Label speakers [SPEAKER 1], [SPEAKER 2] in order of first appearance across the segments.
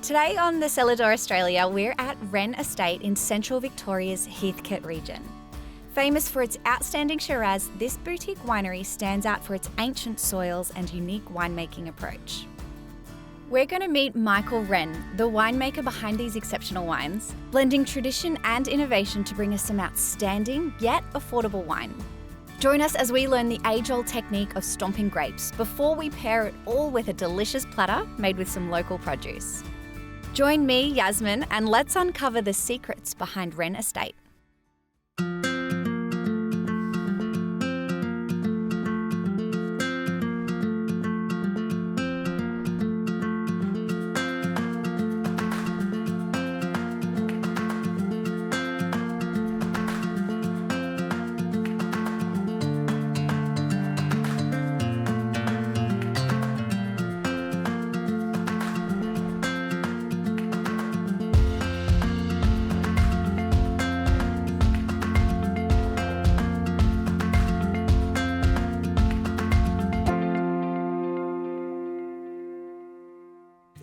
[SPEAKER 1] Today on the Cellar Australia, we're at Wren Estate in central Victoria's Heathcote region. Famous for its outstanding Shiraz, this boutique winery stands out for its ancient soils and unique winemaking approach. We're going to meet Michael Wren, the winemaker behind these exceptional wines, blending tradition and innovation to bring us some outstanding yet affordable wine. Join us as we learn the age-old technique of stomping grapes before we pair it all with a delicious platter made with some local produce. Join me, Yazmin, and let's uncover the secrets behind Wren Estate.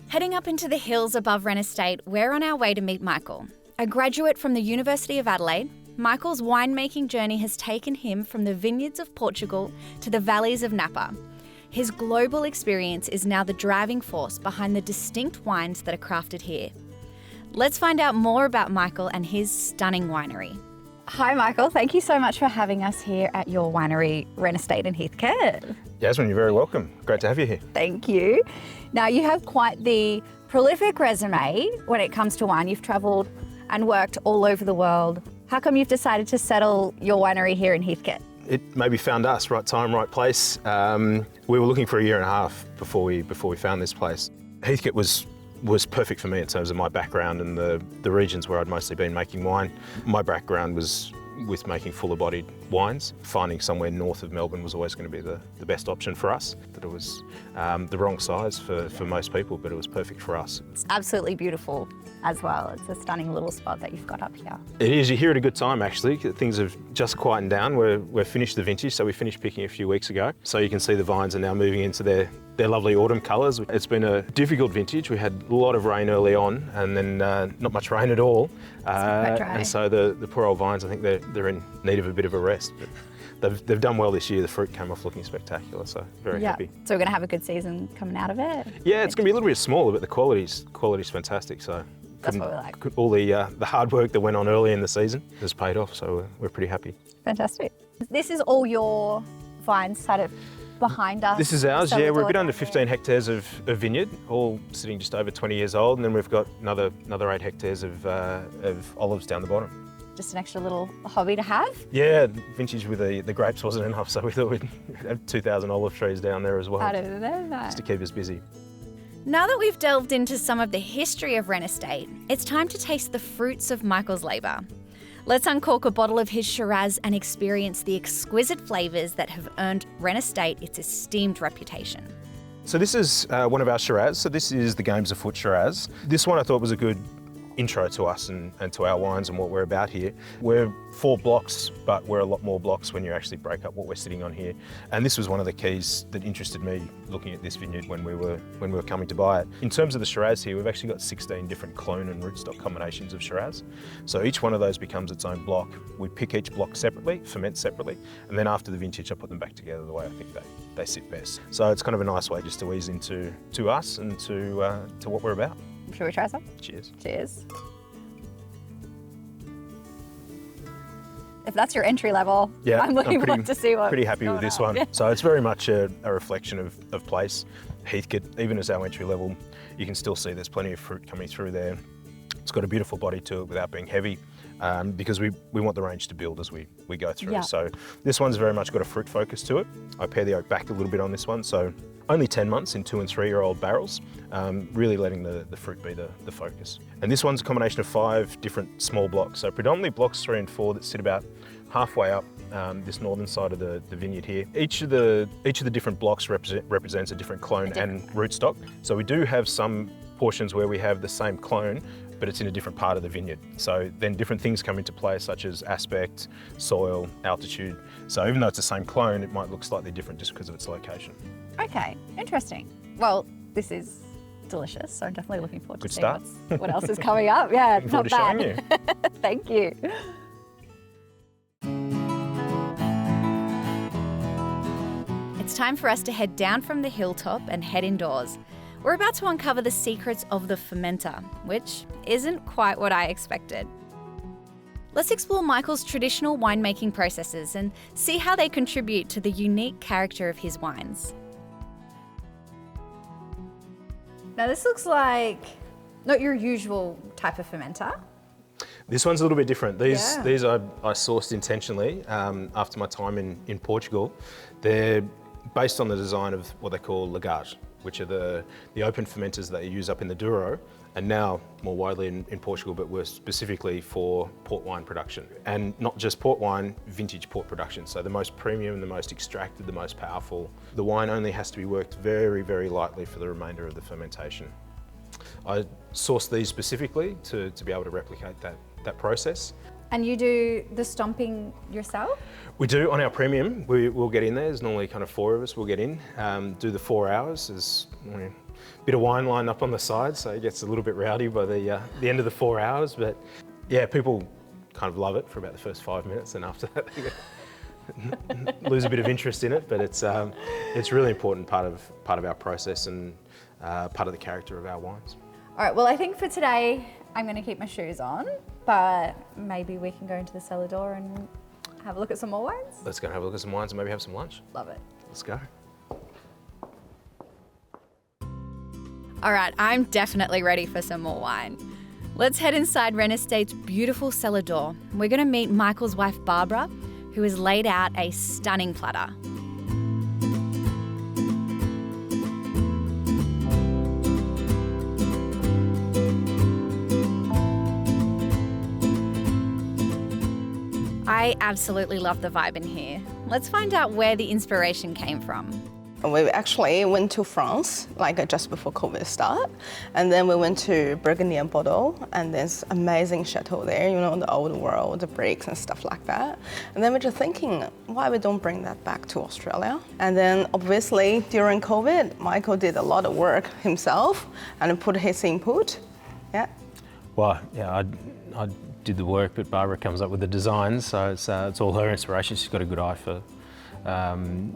[SPEAKER 1] Heading up into the hills above Wren Estate, we're on our way to meet Michael. A graduate from the University of Adelaide, Michael's winemaking journey has taken him from the vineyards of Portugal to the valleys of Napa. His global experience is now the driving force behind the distinct wines that are crafted here. Let's find out more about Michael and his stunning winery. Hi Michael, thank you so much for having us here at your winery, Wren Estate in Heathcote.
[SPEAKER 2] Yazmin, you're very welcome. Great to have you here.
[SPEAKER 1] Thank you. Now you have quite the prolific resume when it comes to wine. You've travelled and worked all over the world. How come you've decided to settle your winery here in Heathcote?
[SPEAKER 2] It maybe found us, right time, right place. We were looking for a year and a half before we found this place. Heathcote was perfect for me in terms of my background and the regions where I'd mostly been making wine. My background was with making fuller-bodied wines. Finding somewhere north of Melbourne was always going to be the best option for us. That it was the wrong size for most people, but it was perfect for us.
[SPEAKER 1] It's absolutely beautiful as well. It's a stunning little spot that you've got up here.
[SPEAKER 2] It is. You're here at a good time, actually. Things have just quietened down. We're finished the vintage, so we finished picking a few weeks ago. So you can see the vines are now moving into their lovely autumn colours. It's been a difficult vintage. We had a lot of rain early on and then not much rain at all. And so the poor old vines, I think they're in need of a bit of a rest. But they've done well this year. The fruit came off looking spectacular, so very happy.
[SPEAKER 1] So we're going to have a good season coming out of it?
[SPEAKER 2] Yeah, it's going to be a little bit smaller, but the quality's fantastic. So
[SPEAKER 1] that's what we like.
[SPEAKER 2] All the hard work that went on early in the season has paid off, so we're pretty happy.
[SPEAKER 1] Fantastic. This is all your vines sort of behind us?
[SPEAKER 2] This is ours, yeah. We're a bit under 15 hectares of vineyard, all sitting just over 20 years old, and then we've got another 8 hectares of olives down the bottom.
[SPEAKER 1] Just an extra little hobby to have?
[SPEAKER 2] Yeah, vintage with the grapes wasn't enough, so we thought we'd have 2,000 olive trees down there as well.
[SPEAKER 1] I don't know that.
[SPEAKER 2] Just to keep us busy.
[SPEAKER 1] Now that we've delved into some of the history of Wren Estate, it's time to taste the fruits of Michael's labour. Let's uncork a bottle of his Shiraz and experience the exquisite flavours that have earned Wren Estate its esteemed reputation.
[SPEAKER 2] So this is one of our Shiraz. So this is the Games of Foot Shiraz. This one I thought was a good intro to us and to our wines and what we're about here. We're 4 blocks, but we're a lot more blocks when you actually break up what we're sitting on here. And this was one of the keys that interested me looking at this vineyard when we were coming to buy it. In terms of the Shiraz here, we've actually got 16 different clone and rootstock combinations of Shiraz. So each one of those becomes its own block. We pick each block separately, ferment separately, and then after the vintage, I put them back together the way I think they sit best. So it's kind of a nice way just to ease into us and to what we're about.
[SPEAKER 1] Should we try some?
[SPEAKER 2] Cheers.
[SPEAKER 1] Cheers. If that's your entry level,
[SPEAKER 2] yeah,
[SPEAKER 1] I'm looking forward to see what.
[SPEAKER 2] Pretty happy with this one. So it's very much a reflection of place. Heathcote, even as our entry level, you can still see there's plenty of fruit coming through there. It's got a beautiful body to it without being heavy, because we want the range to build as we go through.
[SPEAKER 1] Yeah.
[SPEAKER 2] So this one's very much got a fruit focus to it. I pair the oak back a little bit on this one, so only 10 months in 2- and 3-year-old barrels, really letting the fruit be the focus. And this one's a combination of 5 different small blocks. So predominantly blocks 3 and 4 that sit about halfway up this northern side of the vineyard here. Each of the different blocks represents a different clone and rootstock. So we do have some portions where we have the same clone, but it's in a different part of the vineyard. So then different things come into play, such as aspect, soil, altitude. So even though it's the same clone, it might look slightly different just because of its location.
[SPEAKER 1] Okay, interesting. Well, this is delicious. So I'm definitely looking forward to
[SPEAKER 2] Good
[SPEAKER 1] seeing
[SPEAKER 2] start.
[SPEAKER 1] what else is coming up. Yeah,
[SPEAKER 2] Looking
[SPEAKER 1] not
[SPEAKER 2] forward to
[SPEAKER 1] bad.
[SPEAKER 2] showing you.
[SPEAKER 1] Thank you. It's time for us to head down from the hilltop and head indoors. We're about to uncover the secrets of the fermenter, which isn't quite what I expected. Let's explore Michael's traditional winemaking processes and see how they contribute to the unique character of his wines. Now this looks like not your usual type of fermenter.
[SPEAKER 2] This one's a little bit different. These
[SPEAKER 1] Yeah.
[SPEAKER 2] I sourced intentionally after my time in Portugal. They're based on the design of what they call lagage, which are the open fermenters that you use up in the Douro, and now more widely in Portugal, but were specifically for port wine production. And not just port wine, vintage port production. So the most premium, the most extracted, the most powerful. The wine only has to be worked very, very lightly for the remainder of the fermentation. I sourced these specifically to be able to replicate that process.
[SPEAKER 1] And you do the stomping yourself?
[SPEAKER 2] We do on our premium. We'll get in there. There's normally kind of 4 of us will get in, do the 4 hours. There's a bit of wine lined up on the side, so it gets a little bit rowdy by the end of the 4 hours. But yeah, people kind of love it for about the first 5 minutes, and after that they lose a bit of interest in it. But it's a really important part of our process and part of the character of our wines.
[SPEAKER 1] All right, well, I think for today, I'm going to keep my shoes on, but maybe we can go into the cellar door and have a look at some more wines.
[SPEAKER 2] Let's go and have a look at some wines and maybe have some lunch.
[SPEAKER 1] Love it.
[SPEAKER 2] Let's go.
[SPEAKER 1] All right, I'm definitely ready for some more wine. Let's head inside Wren Estate's beautiful cellar door. We're going to meet Michael's wife, Barbara, who has laid out a stunning platter. I absolutely love the vibe in here. Let's find out where the inspiration came from.
[SPEAKER 3] We actually went to France, just before COVID start, and then we went to Burgundy and Bordeaux, and there's amazing chateau there, the old world, the bricks and stuff like that. And then we're just thinking, why we don't bring that back to Australia? And then obviously during COVID, Michael did a lot of work himself and put his input. Yeah.
[SPEAKER 2] Well, yeah, I did the work, but Barbara comes up with the designs, so it's all her inspiration. She's got a good eye for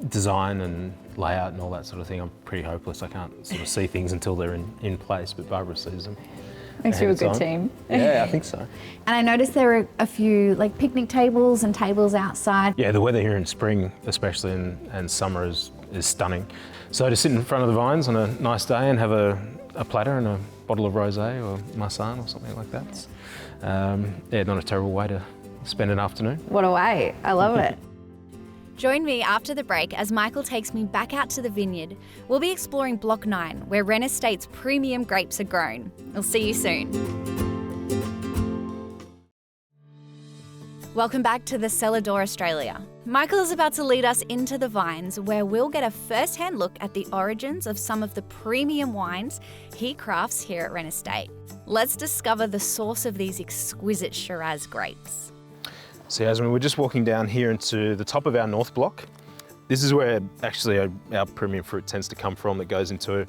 [SPEAKER 2] design and layout and all that sort of thing. I'm pretty hopeless. I can't sort of see things until they're in place, but Barbara sees them.
[SPEAKER 1] Makes you a good team.
[SPEAKER 2] Yeah, I think so.
[SPEAKER 1] And I noticed there are a few picnic tables and tables outside.
[SPEAKER 2] Yeah, the weather here in spring, especially and summer, is stunning. So to sit in front of the vines on a nice day and have a platter and a bottle of rosé or Marsanne or something like that, not a terrible way to spend an afternoon.
[SPEAKER 1] What a way. I love it. Join me after the break as Michael takes me back out to the vineyard. We'll be exploring Block 9, where Wren Estate's premium grapes are grown. We'll see you soon. Welcome back to the Cellar Door Australia. Michael is about to lead us into the vines, where we'll get a first-hand look at the origins of some of the premium wines he crafts here at Wren Estate. Let's discover the source of these exquisite Shiraz grapes.
[SPEAKER 2] So Yazmin, we're just walking down here into the top of our north block. This is where actually our premium fruit tends to come from, that goes into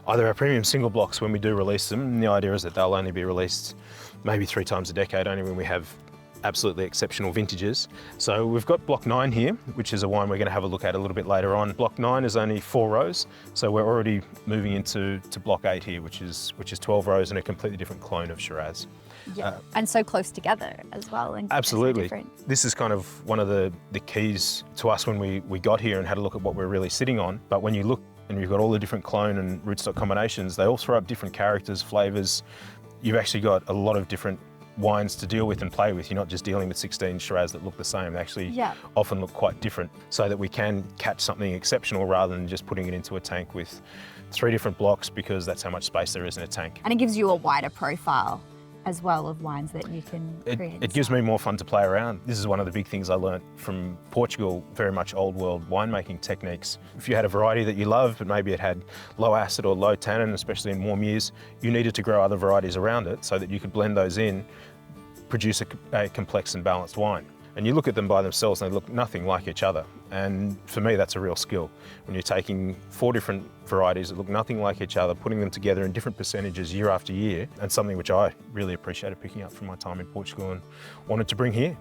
[SPEAKER 2] either our premium single blocks when we do release them. And the idea is that they'll only be released maybe 3 times a decade, only when we have absolutely exceptional vintages. So we've got Block 9 here, which is a wine we're going to have a look at a little bit later on. Block 9 is only 4 rows, so we're already moving into Block 8 here, which is 12 rows and a completely different clone of Shiraz.
[SPEAKER 1] Yeah, and so close together as well. And
[SPEAKER 2] absolutely.
[SPEAKER 1] So
[SPEAKER 2] this is kind of one of the keys to us when we got here and had a look at what we're really sitting on. But when you look and you've got all the different clone and rootstock combinations, they all throw up different characters, flavours. You've actually got a lot of different wines to deal with and play with. You're not just dealing with 16 Shiraz that look the same. They actually often look quite different, so that we can catch something exceptional rather than just putting it into a tank with 3 different blocks, because that's how much space there is in a tank.
[SPEAKER 1] And it gives you a wider profile as well of wines that you can create.
[SPEAKER 2] It gives me more fun to play around. This is one of the big things I learnt from Portugal, very much old world winemaking techniques. If you had a variety that you loved, but maybe it had low acid or low tannin, especially in warm years, you needed to grow other varieties around it so that you could blend those in, produce a complex and balanced wine. And you look at them by themselves and they look nothing like each other. And for me, that's a real skill. When you're taking 4 different varieties that look nothing like each other, putting them together in different percentages year after year, and something which I really appreciated picking up from my time in Portugal and wanted to bring here.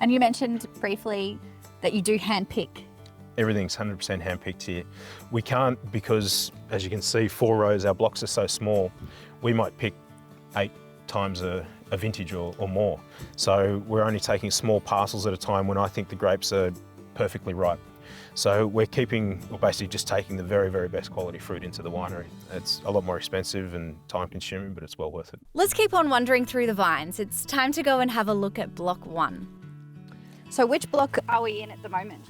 [SPEAKER 1] And you mentioned briefly that you do hand pick.
[SPEAKER 2] Everything's 100% hand-picked here. We can't because, as you can see, 4 rows, our blocks are so small, we might pick 8 times a vintage or more. So we're only taking small parcels at a time when I think the grapes are perfectly ripe. So we're basically just taking the very, very best quality fruit into the winery. It's a lot more expensive and time-consuming, but it's well worth it.
[SPEAKER 1] Let's keep on wandering through the vines. It's time to go and have a look at block 1. So which block are we in at the moment?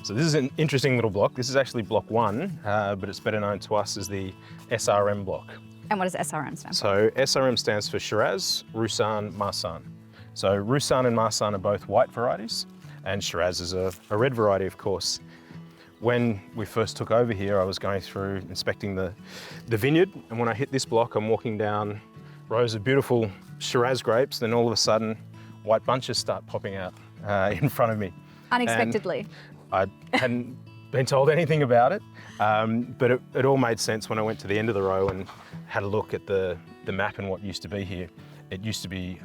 [SPEAKER 2] So this is an interesting little block. This is actually block 1, but it's better known to us as the SRM block.
[SPEAKER 1] And what does SRM stand for?
[SPEAKER 2] So SRM stands for Shiraz, Roussanne, Marsanne. So Roussanne and Marsanne are both white varieties, and Shiraz is a red variety, of course. When we first took over here, I was going through inspecting the vineyard, and when I hit this block, I'm walking down rows of beautiful Shiraz grapes, then all of a sudden, white bunches start popping out in front of me.
[SPEAKER 1] Unexpectedly.
[SPEAKER 2] And I hadn't been told anything about it, but it all made sense when I went to the end of the row and had a look at the map and what used to be here. It used to be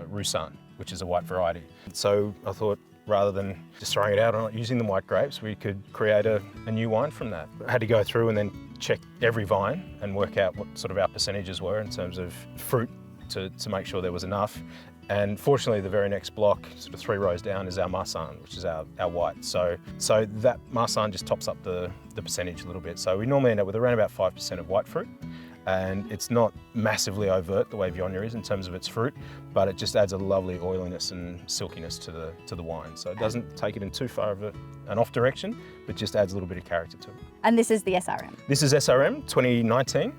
[SPEAKER 2] Roussanne, which is a white variety. So I thought, rather than just throwing it out or not using the white grapes, we could create a new wine from that. I had to go through and then check every vine and work out what sort of our percentages were in terms of fruit to make sure there was enough. And fortunately, the very next block, sort of 3 rows down, is our Marsanne, which is our white. So that Marsanne just tops up the percentage a little bit. So we normally end up with around about 5% of white fruit. And it's not massively overt the way Viognier is in terms of its fruit, but it just adds a lovely oiliness and silkiness to the wine. So it doesn't take it in too far of an off direction, but just adds a little bit of character to it.
[SPEAKER 1] And this is the SRM?
[SPEAKER 2] This is SRM 2019.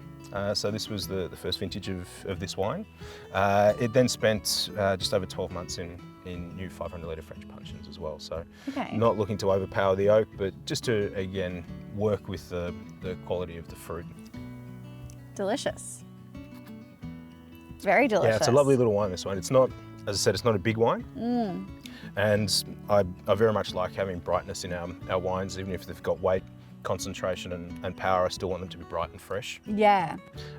[SPEAKER 2] So this was the first vintage of this wine. It then spent just over 12 months in new 500 litre French puncheons as well. So not looking to overpower the oak, but just to, again, work with the quality of the fruit.
[SPEAKER 1] Delicious. Very delicious.
[SPEAKER 2] Yeah, it's a lovely little wine, this one. It's not, as I said, it's not a big wine. And I very much like having brightness in our wines, even if they've got weight, concentration and power. I still want them to be bright and fresh.
[SPEAKER 1] Yeah.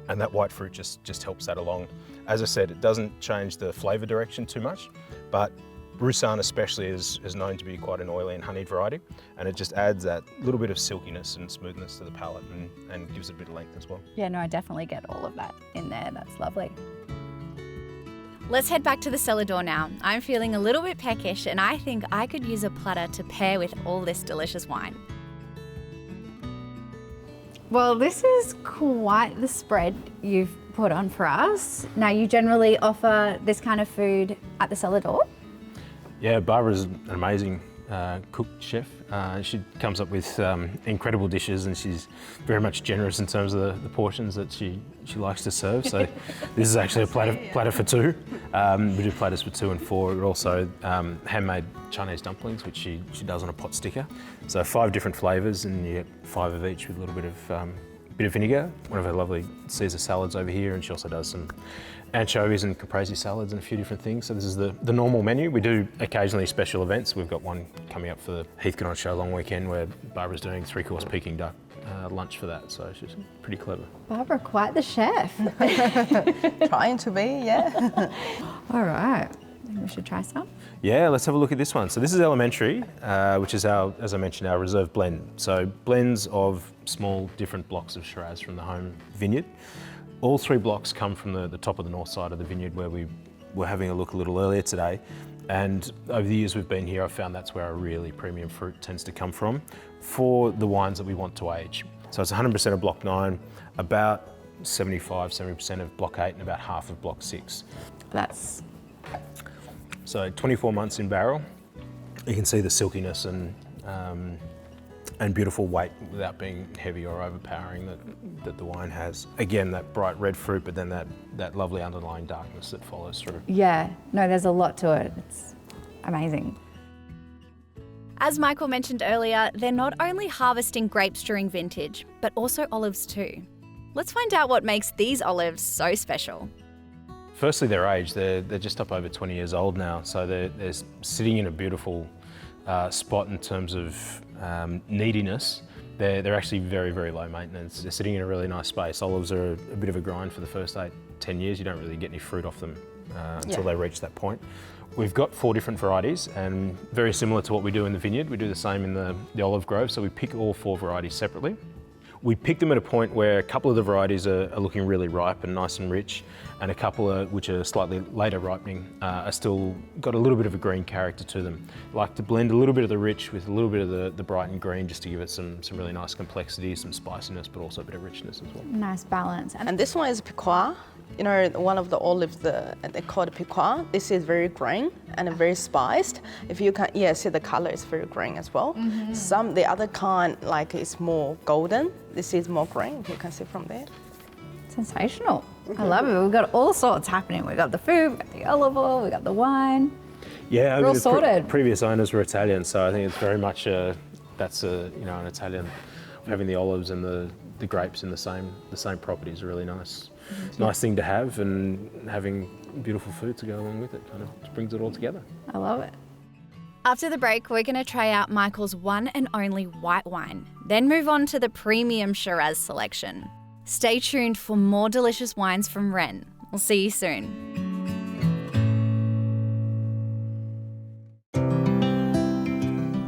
[SPEAKER 2] And that white fruit just helps that along. As I said, it doesn't change the flavour direction too much, but Roussanne especially is known to be quite an oily and honeyed variety, and it just adds that little bit of silkiness and smoothness to the palate and gives it a bit of length as well.
[SPEAKER 1] Yeah, no, I definitely get all of that in there. That's lovely. Let's head back to the cellar door now. I'm feeling a little bit peckish, and I think I could use a platter to pair with all this delicious wine. Well, this is quite the spread you've put on for us. Now, you generally offer this kind of food at the cellar door?
[SPEAKER 2] Yeah, Barbara's an amazing cook chef. She comes up with incredible dishes, and she's very much generous in terms of the portions that she likes to serve. So this is actually a platter for 2. We do platters for 2 and 4. But also handmade Chinese dumplings, which she does on a pot sticker. So 5 different flavours, and you get 5 of each with a little bit of vinegar. One of her lovely Caesar salads over here, and she also does some anchovies and caprese salads and a few different things. So this is the normal menu. We do occasionally special events. We've got one coming up for the Heathcote show long weekend where Barbara's doing 3-course Peking duck lunch for that. So she's pretty clever.
[SPEAKER 1] Barbara, quite the chef.
[SPEAKER 3] Trying to be, yeah.
[SPEAKER 1] All right, I think we should try some.
[SPEAKER 2] Yeah, let's have a look at this one. So this is Elementary, which is as I mentioned, our reserve blend. So blends of small different blocks of Shiraz from the home vineyard. All 3 blocks come from the top of the north side of the vineyard where we were having a look a little earlier today. And over the years we've been here, I've found that's where our really premium fruit tends to come from for the wines that we want to age. So it's 100% of block 9, about 70% of block 8, and about half of block 6.
[SPEAKER 1] That's...
[SPEAKER 2] So 24 months in barrel. You can see the silkiness and beautiful weight without being heavy or overpowering that the wine has. Again, that bright red fruit, but then that lovely underlying darkness that follows through.
[SPEAKER 1] Yeah, no, there's a lot to it. It's amazing. As Michael mentioned earlier, they're not only harvesting grapes during vintage, but also olives too. Let's find out what makes these olives so special.
[SPEAKER 2] Firstly, their age. They're just up over 20 years old now, so they're sitting in a beautiful spot in terms of neediness. They're actually very, very low maintenance. They're sitting in a really nice space. Olives are a bit of a grind for the first 8-10 years. You don't really get any fruit off them until they reach that point. We've got 4 different varieties, and very similar to what we do in the vineyard, we do the same in the olive grove. So we pick all 4 varieties separately. We pick them at a point where a couple of the varieties are looking really ripe and nice and rich, and a couple which are slightly later ripening are still got a little bit of a green character to them. Like to blend a little bit of the rich with a little bit of the bright and green, just to give it some really nice complexity, some spiciness, but also a bit of richness as well.
[SPEAKER 1] Nice balance.
[SPEAKER 3] And this one is Piquois. You know, one of the olives, they call it Piquois. This is very green and very spiced. If you can, see the color is very green as well. The other kind, like, is more golden. This is more green, if you can see from there.
[SPEAKER 1] Sensational. I love it. We've got all sorts happening. We've got the food, we've got the olive oil, we've got the wine.
[SPEAKER 2] Yeah,
[SPEAKER 1] we're all sorted.
[SPEAKER 2] Previous owners were Italian, so I think it's very much an Italian. Having the olives and the grapes in the same property is a really nice thing to have, and having beautiful food to go along with it kind of just brings it all together.
[SPEAKER 1] I love it. After the break, we're going to try out Michael's one and only white wine, then move on to the premium Shiraz selection. Stay tuned for more delicious wines from Wren. We'll see you soon.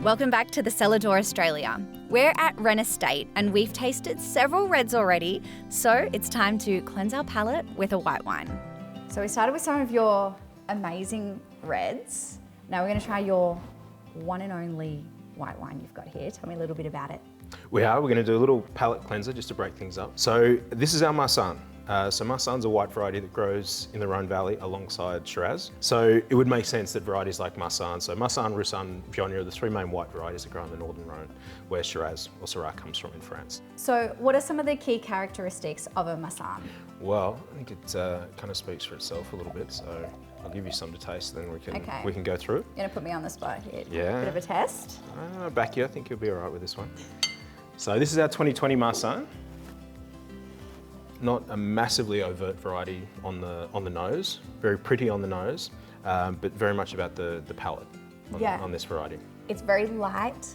[SPEAKER 1] Welcome back to the Cellar Australia. We're at Wren Estate and we've tasted several reds already, so it's time to cleanse our palate with a white wine. So we started with some of your amazing reds. Now we're going to try your one and only white wine you've got here. Tell me a little bit about it.
[SPEAKER 2] We're going to do a little palate cleanser just to break things up. So this is our Marsanne. So Marsanne's a white variety that grows in the Rhone Valley alongside Shiraz. So it would make sense that varieties like Marsanne, so Marsanne, Roussanne, Viognier are the 3 main white varieties that grow in the northern Rhone, where Shiraz or Syrah comes from in France.
[SPEAKER 1] So what are some of the key characteristics of a Marsanne?
[SPEAKER 2] Well, I think it kind of speaks for itself a little bit. So I'll give you some to taste, then we can go through it.
[SPEAKER 1] You're gonna put me on the spot here.
[SPEAKER 2] Yeah.
[SPEAKER 1] Bit of a test.
[SPEAKER 2] Back you, I think you'll be all right with this one. So this is our 2020 Marsanne. Not a massively overt variety on the nose, very pretty on the nose, but very much about the palate on this variety.
[SPEAKER 1] It's very light,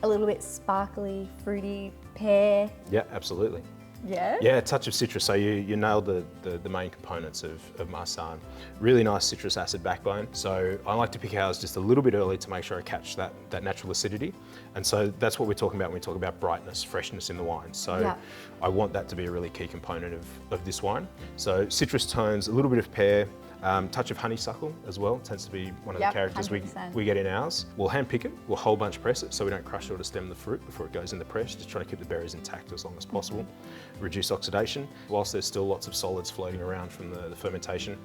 [SPEAKER 1] a little bit sparkly, fruity, pear.
[SPEAKER 2] Yeah, absolutely.
[SPEAKER 1] Yeah?
[SPEAKER 2] Yeah, a touch of citrus. So you nailed the main components of Marsanne. Really nice citrus acid backbone. So I like to pick ours just a little bit early to make sure I catch that natural acidity. And so that's what we're talking about when we talk about brightness, freshness in the wine. So I want that to be a really key component of this wine. So citrus tones, a little bit of pear, touch of honeysuckle as well, tends to be one of the characters we get in ours. We'll hand pick it, we'll whole bunch press it so we don't crush it or to stem the fruit before it goes in the press, just trying to keep the berries intact as long as possible. Reduce oxidation. Whilst there's still lots of solids floating around from the fermentation,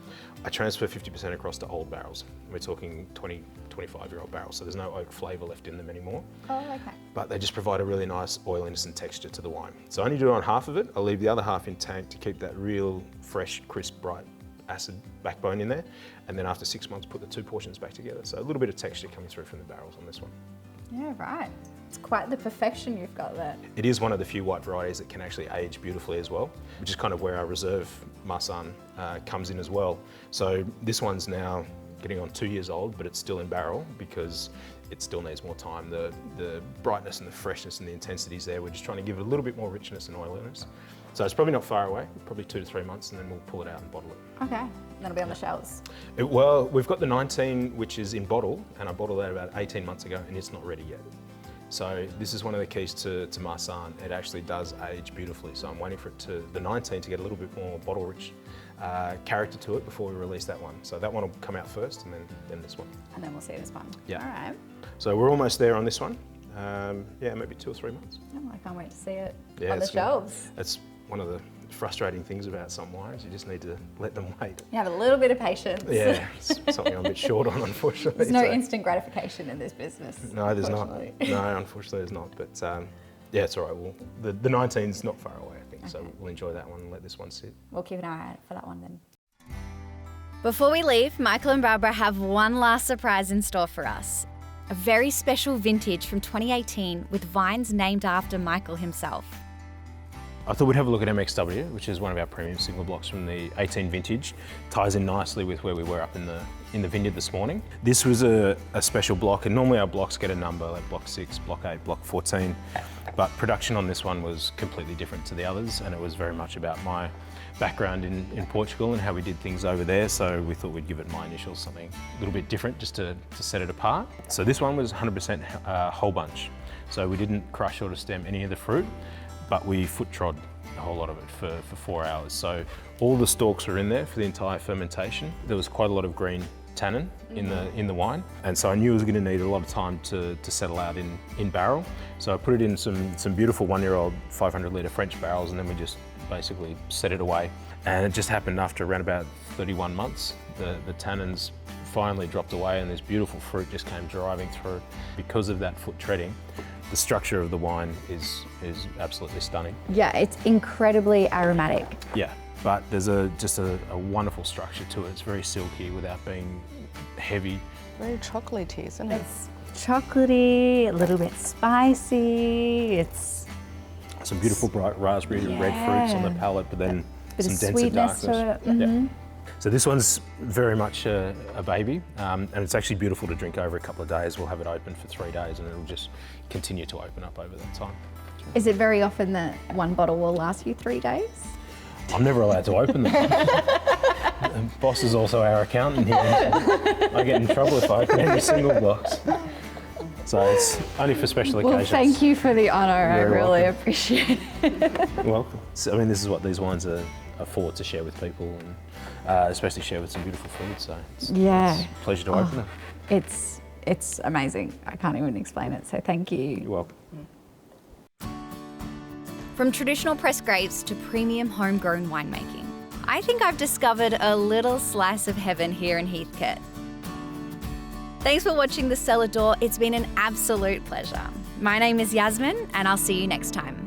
[SPEAKER 2] I transfer 50% across to old barrels. We're talking 20, 25-year-old barrels, so there's no oak flavour left in them anymore.
[SPEAKER 1] Oh, okay.
[SPEAKER 2] But they just provide a really nice oiliness and texture to the wine. So I only do it on half of it. I'll leave the other half in tank to keep that real fresh, crisp, bright acid backbone in there, and then after 6 months put the 2 portions back together. So a little bit of texture coming through from the barrels on this one.
[SPEAKER 1] Yeah, right. It's quite the perfection you've got there.
[SPEAKER 2] It is one of the few white varieties that can actually age beautifully as well, which is kind of where our reserve Marsanne comes in as well. So this one's now getting on 2 years old, but it's still in barrel because it still needs more time. The brightness and the freshness and the intensity's there. We're just trying to give it a little bit more richness and oiliness. So it's probably not far away, probably 2 to 3 months, and then we'll pull it out and bottle it.
[SPEAKER 1] Okay, that'll be on the shelves.
[SPEAKER 2] Well, we've got the 19, which is in bottle, and I bottled that about 18 months ago, and it's not ready yet. So this is one of the keys to Marsanne. It actually does age beautifully. So I'm waiting for the 19 to get a little bit more bottle-rich character to it before we release that one. So that one will come out first, and then this one.
[SPEAKER 1] And then we'll see this one.
[SPEAKER 2] Yeah.
[SPEAKER 1] All right.
[SPEAKER 2] So we're almost there on this one. Yeah, maybe 2 or 3 months.
[SPEAKER 1] Oh, I can't wait to see it
[SPEAKER 2] Yeah,
[SPEAKER 1] on the shelves.
[SPEAKER 2] That's one of the frustrating things about some wines. You just need to let them wait.
[SPEAKER 1] You have a little bit of patience.
[SPEAKER 2] Yeah, it's something I'm a bit short on, unfortunately.
[SPEAKER 1] There's no instant gratification in this business.
[SPEAKER 2] No, there's not. No, unfortunately there's not. But yeah, it's all right. The 19's not far away, I think. Okay. So we'll enjoy that one and let this one sit.
[SPEAKER 1] We'll keep an eye out for that one then. Before we leave, Michael and Barbara have one last surprise in store for us. A very special vintage from 2018 with vines named after Michael himself.
[SPEAKER 2] I thought we'd have a look at MXW, which is one of our premium single blocks from the 18 vintage. Ties in nicely with where we were up in the vineyard this morning. This was a special block, and normally our blocks get a number, like block 6, block 8, block 14. But production on this one was completely different to the others, and it was very much about my background in Portugal and how we did things over there. So we thought we'd give it my initials, something a little bit different just to set it apart. So this one was 100% whole bunch. So we didn't crush or to stem any of the fruit, but we foot trod a whole lot of it for 4 hours. So all the stalks were in there for the entire fermentation. There was quite a lot of green tannin in the wine, and so I knew it was going to need a lot of time to settle out in barrel. So I put it in some beautiful 1-year-old 500 litre French barrels, and then we just basically set it away. And it just happened after around about 31 months, the tannins finally dropped away, and this beautiful fruit just came driving through. Because of that foot treading, the structure of the wine is absolutely stunning.
[SPEAKER 1] Yeah, it's incredibly aromatic.
[SPEAKER 2] Yeah, but there's just a wonderful structure to it. It's very silky without being heavy.
[SPEAKER 3] Very chocolatey, isn't it?
[SPEAKER 1] It's chocolatey, a little bit spicy. It's
[SPEAKER 2] some beautiful bright raspberry and red fruits on the palate, but then
[SPEAKER 1] bit
[SPEAKER 2] some
[SPEAKER 1] of
[SPEAKER 2] denser
[SPEAKER 1] sweetness
[SPEAKER 2] darkness.
[SPEAKER 1] to it.
[SPEAKER 2] Yeah. So this one's very much a baby, and it's actually beautiful to drink over a couple of days. We'll have it open for 3 days, and it'll just continue to open up over that time.
[SPEAKER 1] Is it very often that one bottle will last you 3 days?
[SPEAKER 2] I'm never allowed to open them. The boss is also our accountant here. I get in trouble if I open any single box. So it's only for special occasions.
[SPEAKER 1] Well, thank you for the honour. I
[SPEAKER 2] You're
[SPEAKER 1] really
[SPEAKER 2] welcome.
[SPEAKER 1] appreciate it.
[SPEAKER 2] You're welcome. So, I mean, this is what these wines are for, to share with people, and especially share with some beautiful food. So it's a pleasure to open them.
[SPEAKER 1] It's amazing. I can't even explain it. So thank you.
[SPEAKER 2] You're welcome.
[SPEAKER 1] From traditional pressed grapes to premium homegrown winemaking, I think I've discovered a little slice of heaven here in Heathcote. Thanks for watching The Cellar Door. It's been an absolute pleasure. My name is Yazmin, and I'll see you next time.